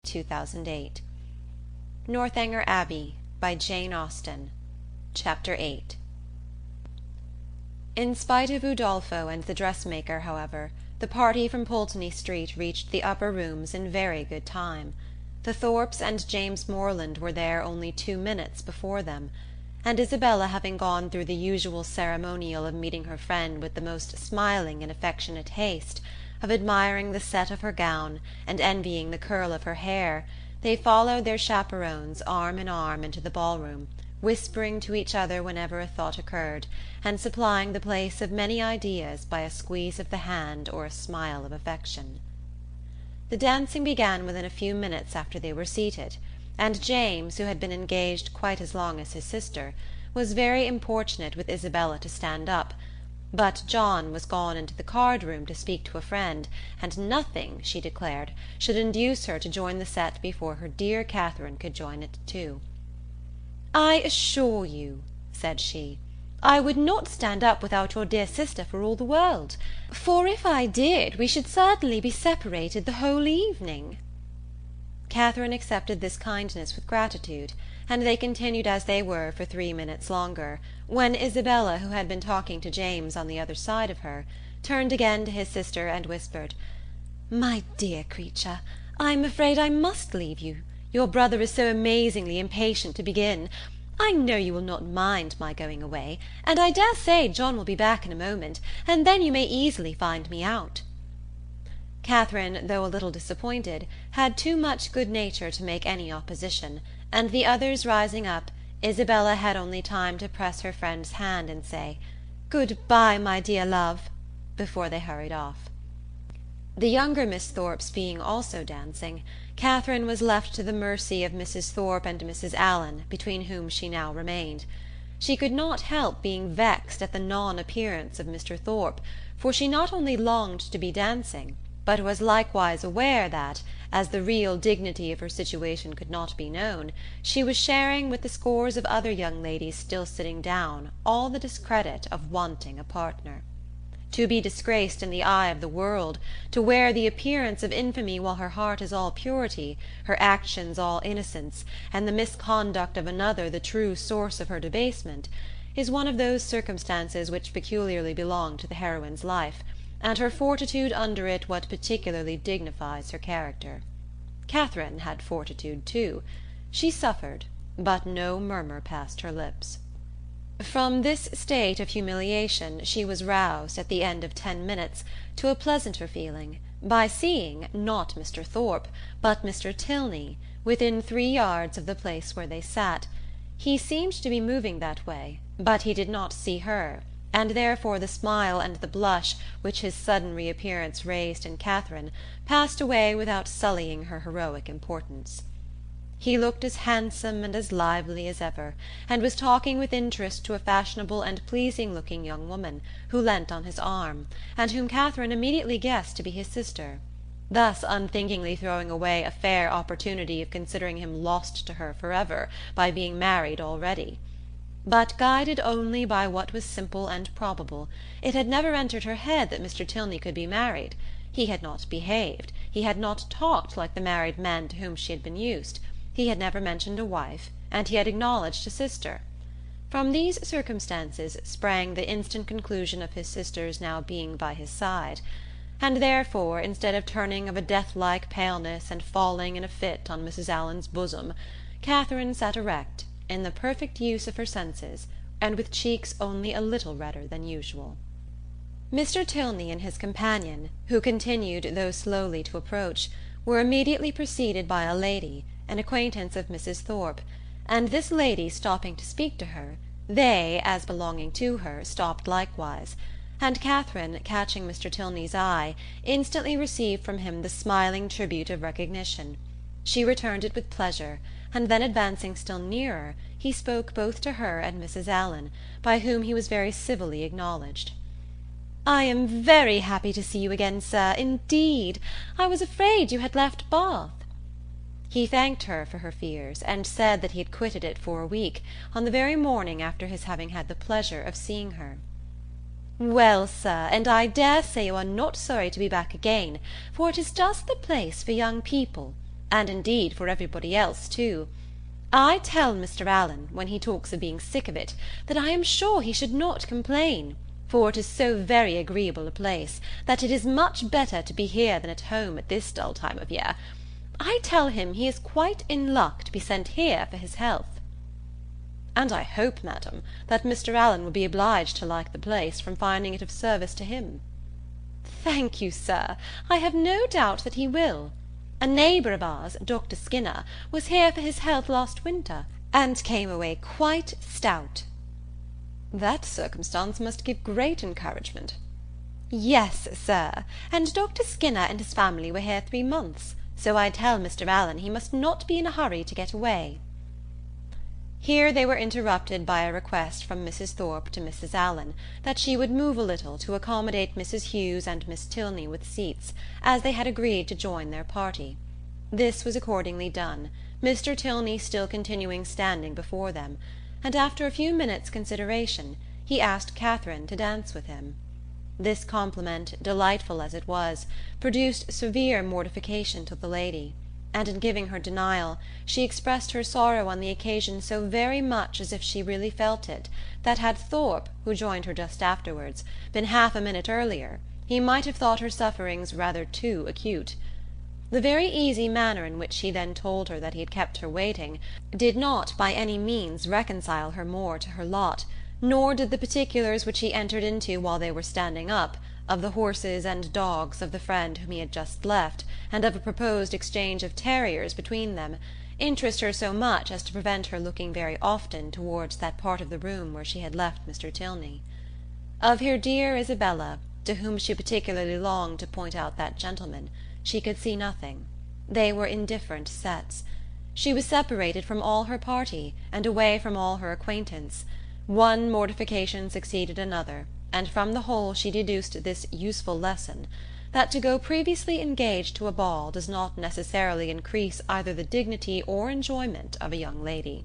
2008. Northanger Abbey by Jane Austen. Chapter 8. In spite of Udolpho and the dressmaker, however, the party from Pulteney Street reached the upper rooms in very good time. The Thorpes and James Moreland were there only 2 minutes before them, and Isabella, having gone through the usual ceremonial of meeting her friend with the most smiling and affectionate haste, of admiring the set of her gown, and envying the curl of her hair, they followed their chaperons arm in arm into the ballroom, whispering to each other whenever a thought occurred, and supplying the place of many ideas by a squeeze of the hand or a smile of affection. The dancing began within a few minutes after they were seated, and James, who had been engaged quite as long as his sister, was very importunate with Isabella to stand up, but John was gone into the card-room to speak to a friend, and nothing, she declared, should induce her to join the set before her dear Catherine could join it too. "I assure you," said she, "I would not stand up without your dear sister for all the world, for if I did we should certainly be separated the whole evening." Catherine accepted this kindness with gratitude, and they continued as they were for 3 minutes longer, when Isabella, who had been talking to James on the other side of her, turned again to his sister and whispered, "My dear creature, I am afraid I must leave you. Your brother is so amazingly impatient to begin. I know you will not mind my going away, and I dare say John will be back in a moment, and then you may easily find me out." Catherine, though a little disappointed, had too much good nature to make any opposition, and the others rising up, Isabella had only time to press her friend's hand and say, "Good-bye, my dear love," before they hurried off. The younger Miss Thorpes being also dancing, Catherine was left to the mercy of Mrs. Thorpe and Mrs. Allen, between whom she now remained. She could not help being vexed at the non-appearance of Mr. Thorpe, for she not only longed to be dancing, but was likewise aware that, as the real dignity of her situation could not be known, she was sharing with the scores of other young ladies still sitting down all the discredit of wanting a partner. To be disgraced in the eye of the world, to wear the appearance of infamy while her heart is all purity, her actions all innocence, and the misconduct of another the true source of her debasement, is one of those circumstances which peculiarly belong to the heroine's life, and her fortitude under it what particularly dignifies her character. Catherine had fortitude too. She suffered, but no murmur passed her lips. From this state of humiliation she was roused, at the end of 10 minutes, to a pleasanter feeling, by seeing, not Mr. Thorpe, but Mr. Tilney, within 3 yards of the place where they sat. He seemed to be moving that way, but he did not see her, and therefore the smile and the blush which his sudden reappearance raised in Catherine passed away without sullying her heroic importance. He looked as handsome and as lively as ever, and was talking with interest to a fashionable and pleasing-looking young woman, who leant on his arm, and whom Catherine immediately guessed to be his sister, thus unthinkingly throwing away a fair opportunity of considering him lost to her forever by being married already. But guided only by what was simple and probable, it had never entered her head that Mr. Tilney could be married. He had not behaved, he had not talked like the married men to whom she had been used, he had never mentioned a wife, and he had acknowledged a sister. From these circumstances sprang the instant conclusion of his sister's now being by his side, and therefore, instead of turning of a death-like paleness and falling in a fit on Mrs. Allen's bosom, Catherine sat erect, in the perfect use of her senses, and with cheeks only a little redder than usual. Mr. Tilney and his companion, who continued, though slowly, to approach, were immediately preceded by a lady, an acquaintance of Mrs. Thorpe, and this lady stopping to speak to her, they, as belonging to her, stopped likewise, and Catherine, catching Mr. Tilney's eye, instantly received from him the smiling tribute of recognition. She returned it with pleasure, and then advancing still nearer, he spoke both to her and Mrs. Allen, by whom he was very civilly acknowledged. "I am very happy to see you again, sir, indeed. I was afraid you had left Bath." He thanked her for her fears, and said that he had quitted it for a week, on the very morning after his having had the pleasure of seeing her. "Well, sir, and I dare say you are not sorry to be back again, for it is just the place for young people. and indeed for everybody else too. I tell Mr. Allen, when he talks of being sick of it, that I am sure he should not complain, for it is so very agreeable a place, that it is much better to be here than at home at this dull time of year. I tell him he is quite in luck to be sent here for his health. And I hope, madam, that Mr. Allen will be obliged to like the place, from finding it of service to him. Thank you, sir, I have no doubt that he will. A neighbour of ours, Dr. Skinner, was here for his health last winter, and came away quite stout. That circumstance must give great encouragement. Yes, sir, and Dr. Skinner and his family were here 3 months, so I tell Mr. Allen he must not be in a hurry to get away. Here they were interrupted by a request from Mrs. Thorpe to Mrs. Allen, that she would move a little to accommodate Mrs. Hughes and Miss Tilney with seats, as they had agreed to join their party. This was accordingly done, Mr. Tilney still continuing standing before them, and after a few minutes' consideration, he asked Catherine to dance with him. This compliment, delightful as it was, produced severe mortification to the lady, and in giving her denial, she expressed her sorrow on the occasion so very much as if she really felt it, that had Thorpe, who joined her just afterwards, been half a minute earlier, he might have thought her sufferings rather too acute. The very easy manner in which he then told her that he had kept her waiting did not by any means reconcile her more to her lot, nor did the particulars which he entered into while they were standing up, of the horses and dogs of the friend whom he had just left, and of a proposed exchange of terriers between them, interest her so much as to prevent her looking very often towards that part of the room where she had left Mr. Tilney. Of her dear Isabella, to whom she particularly longed to point out that gentleman, she could see nothing. They were in different sets. She was separated from all her party, and away from all her acquaintance. One mortification succeeded another, and from the whole she deduced this useful lesson, that to go previously engaged to a ball does not necessarily increase either the dignity or enjoyment of a young lady.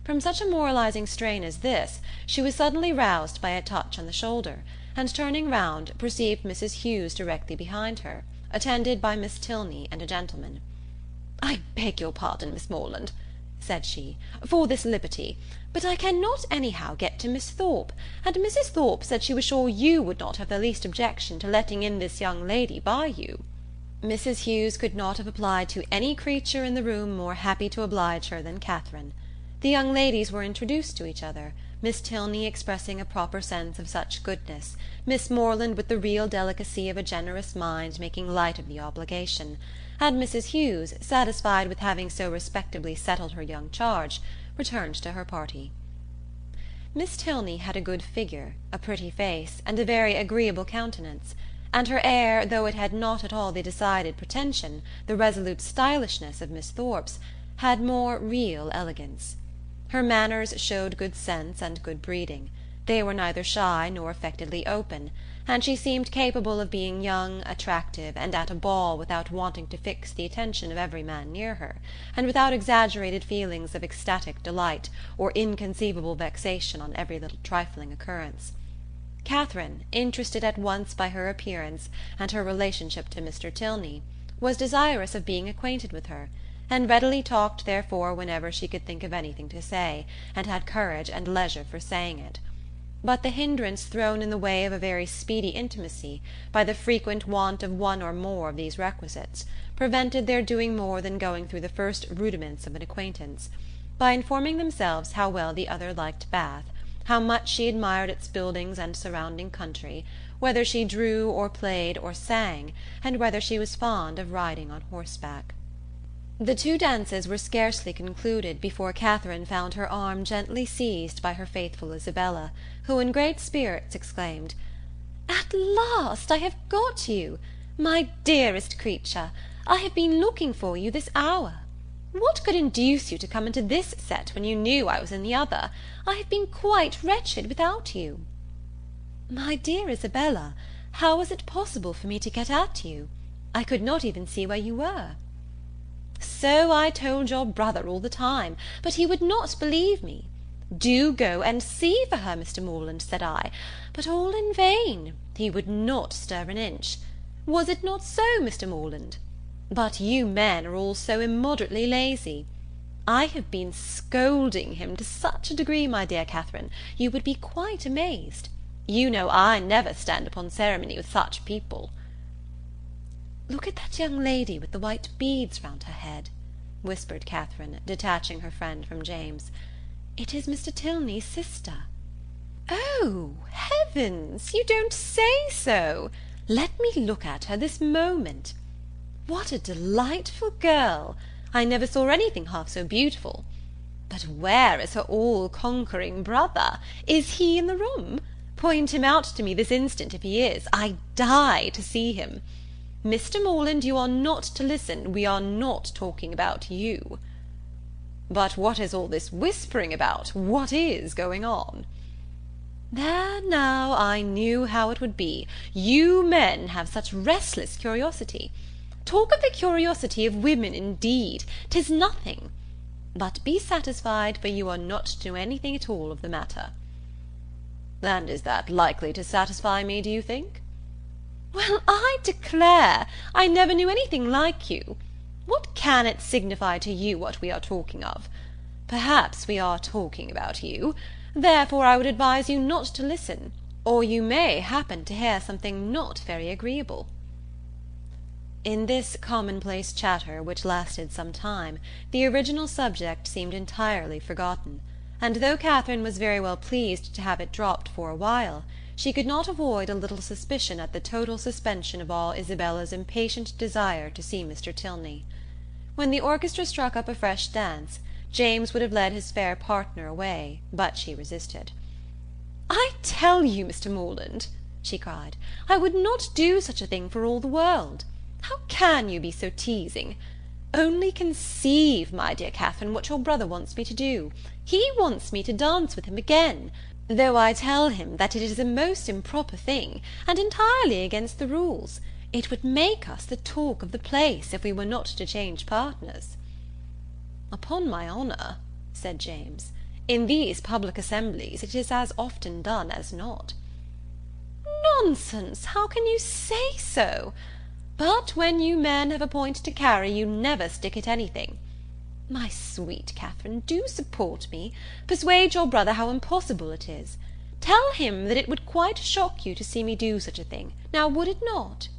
From such a moralizing strain as this, she was suddenly roused by a touch on the shoulder, and turning round, perceived Mrs. Hughes directly behind her, attended by Miss Tilney and a gentleman. "I beg your pardon, Miss Morland," said she, "for this liberty, but I cannot anyhow get to Miss Thorpe, and Mrs. Thorpe said she was sure you would not have the least objection to letting in this young lady by you." Mrs. Hughes could not have applied to any creature in the room more happy to oblige her than Catherine. The young ladies were introduced to each other, Miss Tilney expressing a proper sense of such goodness, Miss Morland with the real delicacy of a generous mind making light of the obligation, and Mrs. Hughes, satisfied with having so respectably settled her young charge, returned to her party. Miss Tilney had a good figure, a pretty face, and a very agreeable countenance, and her air, though it had not at all the decided pretension, the resolute stylishness of Miss Thorpe's, had more real elegance. Her manners showed good sense and good breeding. They were neither shy nor affectedly open, and she seemed capable of being young, attractive, and at a ball without wanting to fix the attention of every man near her, and without exaggerated feelings of ecstatic delight, or inconceivable vexation on every little trifling occurrence. Catherine, interested at once by her appearance and her relationship to Mr. Tilney, was desirous of being acquainted with her, and readily talked therefore whenever she could think of anything to say, and had courage and leisure for saying it. But the hindrance thrown in the way of a very speedy intimacy, by the frequent want of one or more of these requisites, prevented their doing more than going through the first rudiments of an acquaintance, by informing themselves how well the other liked Bath, how much she admired its buildings and surrounding country, whether she drew or played or sang, and whether she was fond of riding on horseback. The 2 dances were scarcely concluded before Catherine found her arm gently seized by her faithful Isabella, who in great spirits exclaimed, "At last I have got you! My dearest creature, I have been looking for you this hour. What could induce you to come into this set when you knew I was in the other? I have been quite wretched without you." "My dear Isabella, how was it possible for me to get at you? I could not even see where you were." "So I told your brother all the time, but he would not believe me. 'Do go and see for her, Mr. Morland,' said I, but all in vain. He would not stir an inch. Was it not so, Mr. Morland?" But you men are all so immoderately lazy. I have been scolding him to such a degree, my dear Catherine, you would be quite amazed. You know I never stand upon ceremony with such people." "Look at that young lady with the white beads round her head," whispered Catherine, detaching her friend from James. "It is Mr. Tilney's sister." "Oh, heavens! You don't say so! Let me look at her this moment. What a delightful girl! I never saw anything half so beautiful. But where is her all-conquering brother? Is he in the room? Point him out to me this instant if he is. I die to see him. Mr. Morland, you are not to listen. We are not talking about you." "But what is all this whispering about? What is going on?" "There now, I knew how it would be. You men have such restless curiosity. Talk of the curiosity of women, indeed! 'Tis nothing. But be satisfied, for you are not to know anything at all of the matter." "And is that likely to satisfy me, do you think?" "Well, I declare, I never knew anything like you. What can it signify to you what we are talking of? Perhaps we are talking about you. Therefore I would advise you not to listen, or you may happen to hear something not very agreeable." In this commonplace chatter, which lasted some time, the original subject seemed entirely forgotten, and though Catherine was very well pleased to have it dropped for a while, she could not avoid a little suspicion at the total suspension of all Isabella's impatient desire to see Mr. Tilney. When the orchestra struck up a fresh dance, James would have led his fair partner away, but she resisted. "I tell you, Mr. Morland," she cried, "I would not do such a thing for all the world. How can you be so teasing? Only conceive, my dear Catherine, what your brother wants me to do. He wants me to dance with him again, though I tell him that it is a most improper thing, and entirely against the rules. It would make us the talk of the place if we were not to change partners." "Upon my honour," said James, "in these public assemblies it is as often done as not." "Nonsense! How can you say so? But when you men have a point to carry, you never stick at anything. My sweet Catherine, do support me. Persuade your brother how impossible it is. Tell him that it would quite shock you to see me do such a thing. Now would it not?"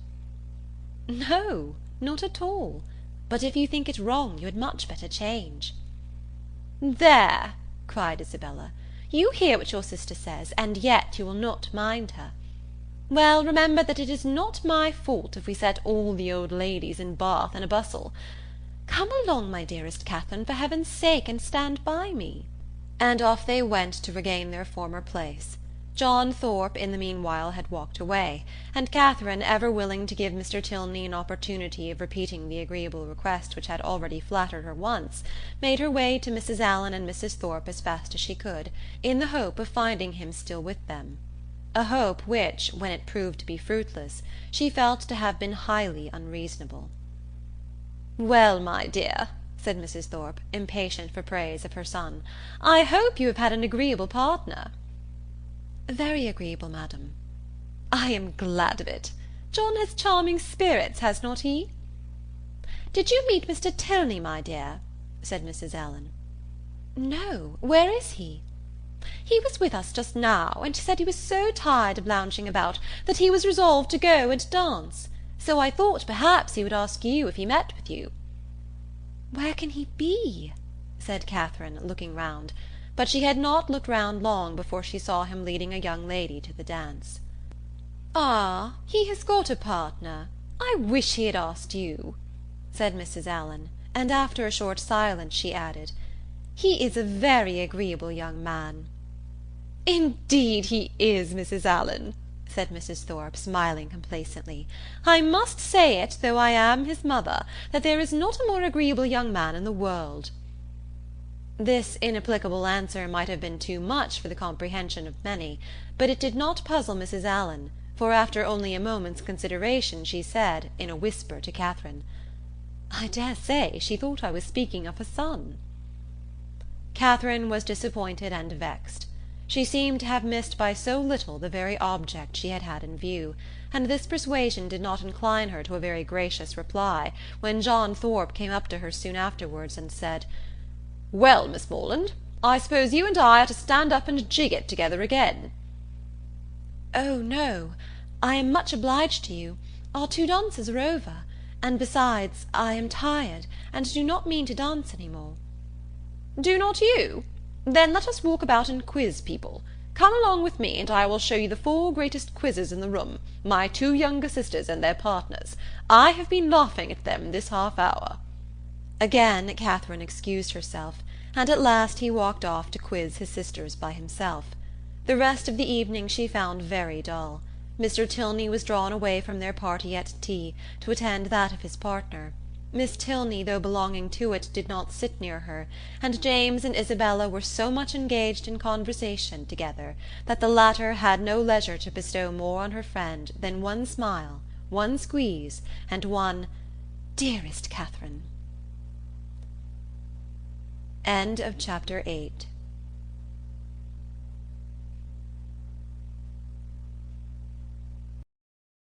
"No, not at all. But if you think it wrong, you had much better change." "There!" cried Isabella. "You hear what your sister says, and yet you will not mind her. Well, remember that it is not my fault if we set all the old ladies in Bath in a bustle. Come along, my dearest Catherine, for heaven's sake, and stand by me." And off they went to regain their former place. John Thorpe, in the meanwhile, had walked away, and Catherine, ever willing to give Mr. Tilney an opportunity of repeating the agreeable request which had already flattered her once, made her way to Mrs. Allen and Mrs. Thorpe as fast as she could, in the hope of finding him still with them. A hope which, when it proved to be fruitless, she felt to have been highly unreasonable. "Well, my dear," said Mrs. Thorpe, impatient for praise of her son, "I hope you have had an agreeable partner." "Very agreeable, madam." "I am glad of it. John has charming spirits, has not he?" "Did you meet Mr. Tilney, my dear?" said Mrs. Allen. "No. Where is he?" "He was with us just now, and said he was so tired of lounging about that he was resolved to go and dance. So I thought perhaps he would ask you if he met with you." "Where can he be?" said Catherine, looking round; but she had not looked round long before she saw him leading a young lady to the dance. "Ah, he has got a partner. I wish he had asked you," said Mrs. Allen, and after a short silence she added, "He is a very agreeable young man." "Indeed he is, Mrs. Allen," said Mrs. Thorpe, smiling complacently. "I must say it, though I am his mother, that there is not a more agreeable young man in the world." This inapplicable answer might have been too much for the comprehension of many, but it did not puzzle Mrs. Allen, for after only a moment's consideration she said, in a whisper to Catherine, "I dare say she thought I was speaking of her son." Catherine was disappointed and vexed. She seemed to have missed by so little the very object she had had in view, and this persuasion did not incline her to a very gracious reply when John Thorpe came up to her soon afterwards and said, "Well, Miss Morland, I suppose you and I are to stand up and jig it together again." "Oh, no, I am much obliged to you. Our 2 dances are over, and besides, I am tired, and do not mean to dance any more." "Do not you? Then let us walk about and quiz people. Come along with me, and I will show you the 4 greatest quizzes in the room, my 2 younger sisters and their partners. I have been laughing at them this half-hour." Again Catherine excused herself, and at last he walked off to quiz his sisters by himself. The rest of the evening she found very dull. Mr. Tilney was drawn away from their party at tea to attend that of his partner. Miss Tilney, though belonging to it, did not sit near her, and James and Isabella were so much engaged in conversation together that the latter had no leisure to bestow more on her friend than one smile, one squeeze, and one "Dearest Catherine." End of Chapter 8.